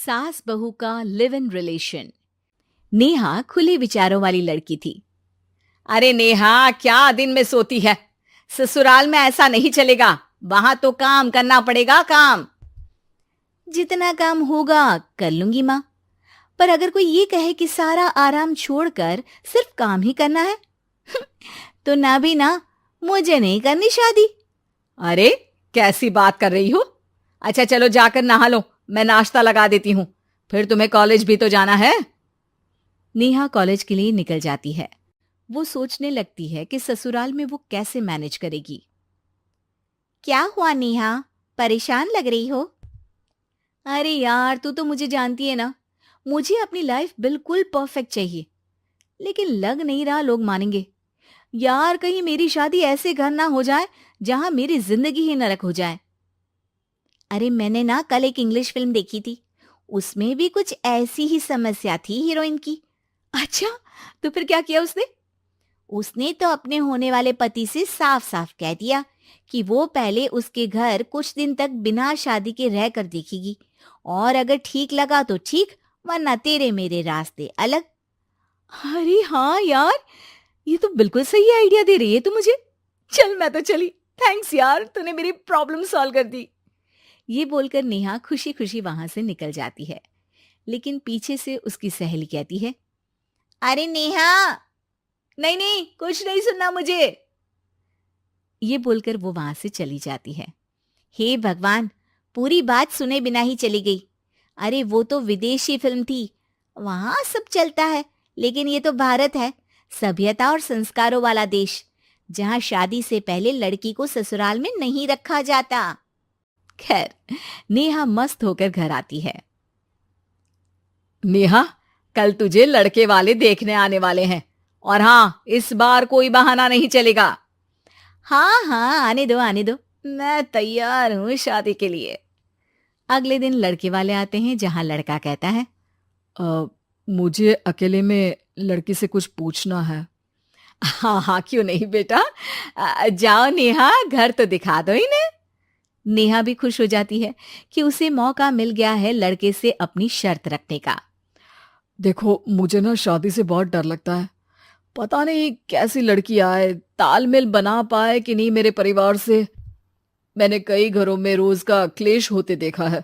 सास बहू का लिव इन रिलेशन। नेहा खुले विचारों वाली लड़की थी। अरे नेहा, क्या दिन में सोती है? ससुराल में ऐसा नहीं चलेगा, वहां तो काम करना पड़ेगा। काम जितना काम होगा कर लूंगी माँ, पर अगर कोई ये कहे कि सारा आराम छोड़कर सिर्फ काम ही करना है तो ना भी ना, मुझे नहीं करनी शादी। अरे कैसी बात कर रही हो? अच्छा चलो जाकर नहा लो, मैं नाश्ता लगा देती हूँ, फिर तुम्हें कॉलेज भी तो जाना है। नेहा कॉलेज के लिए निकल जाती है। वो सोचने लगती है कि ससुराल में वो कैसे मैनेज करेगी। क्या हुआ नेहा, परेशान लग रही हो? अरे यार, तू तो मुझे जानती है ना, मुझे अपनी लाइफ बिल्कुल परफेक्ट चाहिए, लेकिन लग नहीं रहा लोग मानेंगे। यार, कहीं मेरी शादी ऐसे घर ना हो जाए जहां मेरी जिंदगी ही नरक हो जाए। अरे मैंने ना कल एक इंग्लिश फिल्म देखी थी, उसमें भी कुछ ऐसी ही समस्या थी हीरोइन की। अच्छा, तो फिर क्या किया उसने? उसने तो अपने होने वाले पति से साफ साफ कह दिया कि वो पहले उसके घर कुछ दिन तक बिना शादी के रह कर देखेगी, और अगर ठीक लगा तो ठीक, वरना तेरे मेरे रास्ते अलग। अरे हाँ यार, ये तो बिल्कुल सही आइडिया दे रही है तू मुझे। चल मैं तो चली, थैंक्स यार, तूने मेरी प्रॉब्लम सॉल्व कर दी। ये बोलकर नेहा खुशी खुशी वहां से निकल जाती है, लेकिन पीछे से उसकी सहेली कहती है, अरे नेहा, नहीं नहीं, कुछ नहीं सुनना मुझे। ये बोलकर वो वहां से चली जाती है। हे भगवान, पूरी बात सुने बिना ही चली गई। अरे वो तो विदेशी फिल्म थी, वहां सब चलता है, लेकिन ये तो भारत है, सभ्यता और संस्कारों वाला देश, जहां शादी से पहले लड़की को ससुराल में नहीं रखा जाता। खैर, नेहा मस्त होकर घर आती है। नेहा, कल तुझे लड़के वाले देखने आने वाले हैं, और हाँ, इस बार कोई बहाना नहीं चलेगा। हाँ हाँ, आने दो आने दो, मैं तैयार हूं शादी के लिए। अगले दिन लड़के वाले आते हैं, जहां लड़का कहता है, मुझे अकेले में लड़की से कुछ पूछना है। हाँ हाँ, क्यों नहीं बेटा, जाओ नेहा, घर तो दिखा दो इन्हें। नेहा भी खुश हो जाती है कि उसे मौका मिल गया है लड़के से अपनी शर्त रखने का। देखो, मुझे ना शादी से बहुत डर लगता है, पता नहीं कैसी लड़की आए, तालमेल बना पाए कि नहीं मेरे परिवार से। मैंने कई घरों में रोज का क्लेश होते देखा है।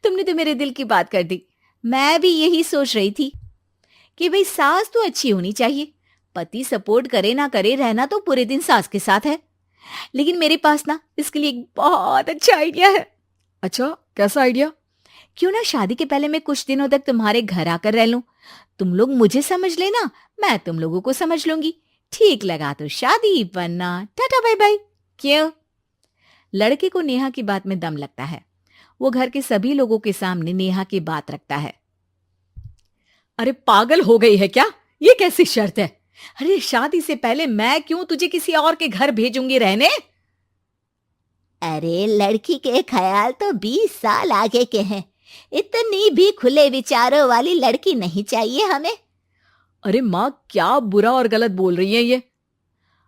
तुमने तो मेरे दिल की बात कर दी। मैं भी यही सोच रही थी कि भाई सास तो अच्छी होनी चाहिए, पति सपोर्ट करे ना करे, रहना तो पूरे दिन सास के साथ है। लेकिन मेरे पास ना इसके लिए एक बहुत अच्छा आइडिया है। अच्छा, कैसा आइडिया? क्यों ना शादी के पहले मैं कुछ दिनों तक तुम्हारे घर आकर रह लूं, तुम लोग मुझे समझ लेना, मैं तुम लोगों को समझ लूंगी। ठीक लगा तो शादी, वरना टाटा बाय बाय। क्यों? लड़के को नेहा की बात में दम लगता है। वो घर के सभी लोगों के सामने नेहा की बात रखता है। अरे पागल हो गई है क्या? ये कैसी शर्त है? अरे शादी से पहले मैं क्यों तुझे किसी और के घर भेजूंगी रहने? अरे लड़की के ख्याल तो 20 साल आगे के हैं, इतनी भी खुले विचारों वाली लड़की नहीं चाहिए हमें। अरे माँ, क्या बुरा और गलत बोल रही है ये?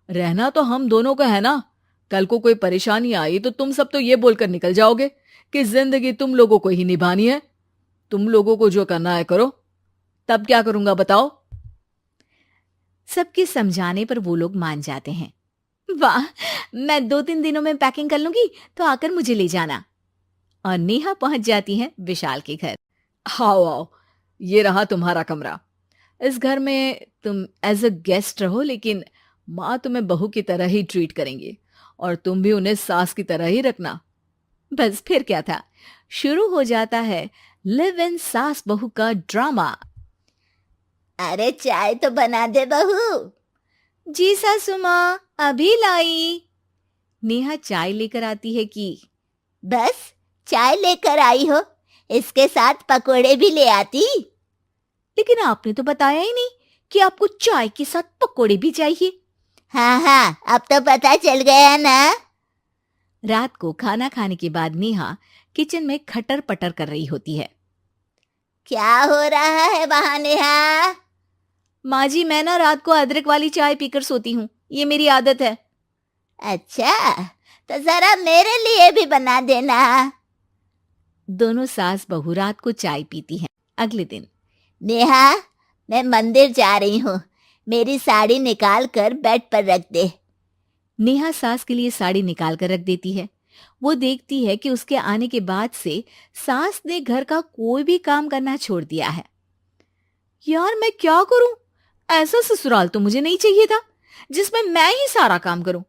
रहना तो हम दोनों का है ना। कल को कोई परेशानी आई तो तुम सब तो ये बोलकर निकल जाओगे कि जिंदगी तुम लोगों को ही निभानी है, तुम लोगों को जो करना है करो। तब क्या करूंगा बताओ? सबके समझाने पर वो लोग मान जाते हैं। वाह, मैं 2-3 दिनों में पैकिंग कर लूंगी, तो आकर मुझे ले जाना। और नेहा पहुंच जाती है विशाल के घर। आओ आओ, ये रहा तुम्हारा कमरा। इस घर में तुम एज अ गेस्ट रहो, लेकिन माँ तुम्हें बहू की तरह ही ट्रीट करेंगी, और तुम भी उन्हें सास की तरह ही रखना। बस फिर क्या था, शुरू हो जाता है लिव इन सास बहू का ड्रामा। अरे चाय तो बना दे बहू। जी सासू माँ, अभी लाई। नेहा चाय लेकर आती है कि बस चाय लेकर आई हो, इसके साथ पकोड़े भी ले आती। लेकिन आपने तो बताया ही नहीं कि आपको चाय के साथ पकोड़े भी चाहिए। हाँ हाँ, अब तो पता चल गया ना। रात को खाना खाने के बाद नेहा किचन में खटर पटर कर रही होती है। क्या हो रहा है वहां नेहा? माँ जी, मैं ना रात को अदरक वाली चाय पीकर सोती हूँ, ये मेरी आदत है। अच्छा, तो जरा मेरे लिए भी बना देना। दोनों सास बहू रात को चाय पीती हैं। अगले दिन, नेहा, मैं मंदिर जा रही हूँ, मेरी साड़ी निकाल कर बेड पर रख दे। नेहा सास के लिए साड़ी निकाल कर रख देती है। वो देखती है कि उसके आने के बाद से सास ने घर का कोई भी काम करना छोड़ दिया है। यार मैं क्या करूं? ऐसा ससुराल तो मुझे नहीं चाहिए था जिसमें मैं ही सारा काम करूं।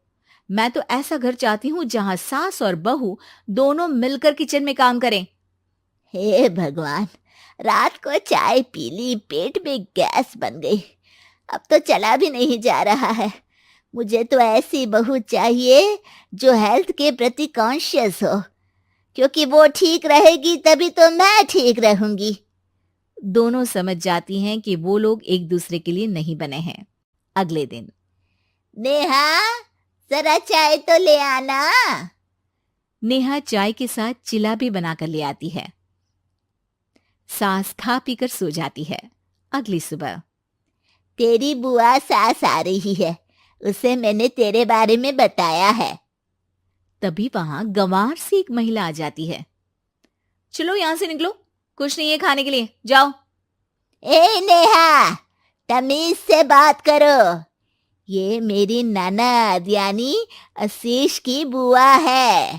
मैं तो ऐसा घर चाहती हूं जहां सास और बहू दोनों मिलकर किचन में काम करें। हे भगवान, रात को चाय पी ली, पेट में गैस बन गई, अब तो चला भी नहीं जा रहा है। मुझे तो ऐसी बहू चाहिए जो हेल्थ के प्रति कॉन्शियस हो, क्योंकि वो ठीक रहेगी तभी तो मैं ठीक रहूंगी। दोनों समझ जाती हैं कि वो लोग एक दूसरे के लिए नहीं बने हैं। अगले दिन, नेहा, जरा चाय तो ले आना। नेहा चाय के साथ चिला भी बनाकर ले आती है। सास खा पीकर सो जाती है। अगली सुबह, तेरी बुआ सास आ रही है, उसे मैंने तेरे बारे में बताया है। तभी वहां गंवार से एक महिला आ जाती है। चलो यहां से निकलो, कुछ नहीं है खाने के लिए, जाओ। ए नेहा, तमीज से बात करो, ये मेरी ननद यानी आशीष की बुआ है।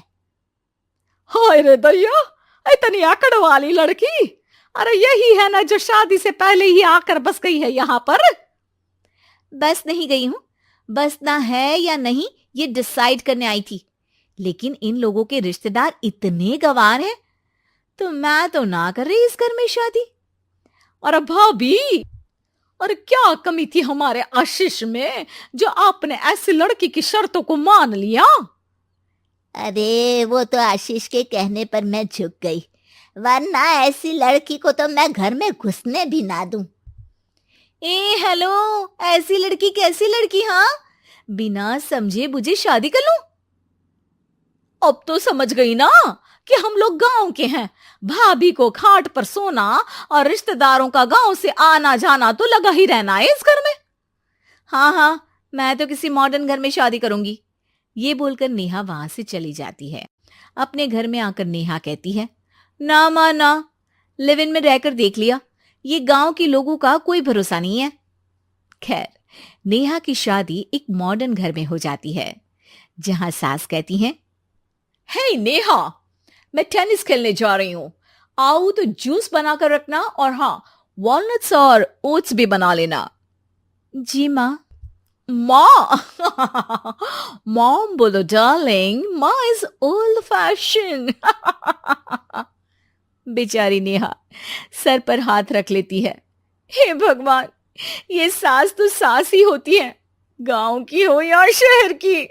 हाय रे दैया, इतनी आकड़ वाली लड़की! अरे यही है ना जो शादी से पहले ही आकर बस गई है यहाँ पर। बस नहीं गई हूं, बसना है या नहीं ये डिसाइड करने आई थी, लेकिन इन लोगों के रिश्तेदार इतने गंवार हैं तो मैं तो ना कर रही इस घर में शादी। और भाभी, और क्या कमी थी हमारे आशीष में जो आपने ऐसी लड़की की शर्तों को मान लिया? अरे वो तो आशीष के कहने पर मैं झुक गई, वरना ऐसी लड़की को तो मैं घर में घुसने भी ना दूं। ए हेलो, ऐसी लड़की कैसी लड़की? हाँ, बिना समझे बुझे शादी कर लूं? अब तो समझ गई ना कि हम लोग गांव के हैं। भाभी को खाट पर सोना और रिश्तेदारों का गांव से आना जाना तो लगा ही रहना है इस घर में। हाँ हाँ, मैं तो किसी मॉडर्न घर में शादी करूंगी। ये बोलकर नेहा वहां से चली जाती है। अपने घर में आकर नेहा कहती है, ना मां ना, लिव इन में रहकर देख लिया, ये गांव के लोगों का कोई भरोसा नहीं है। खैर, नेहा की शादी एक मॉडर्न घर में हो जाती है जहां सास कहती हैं, हे नेहा, मैं टेनिस खेलने जा रही हूं, आओ तो जूस बनाकर रखना, और हाँ, वॉलनट्स और ओट्स भी बना लेना। जी माँ। माँ मॉम बोलो डार्लिंग, माँ इज ओल्ड फैशन। बेचारी नेहा सर पर हाथ रख लेती है। हे भगवान, ये सास तो सास ही होती है, गांव की हो या शहर की।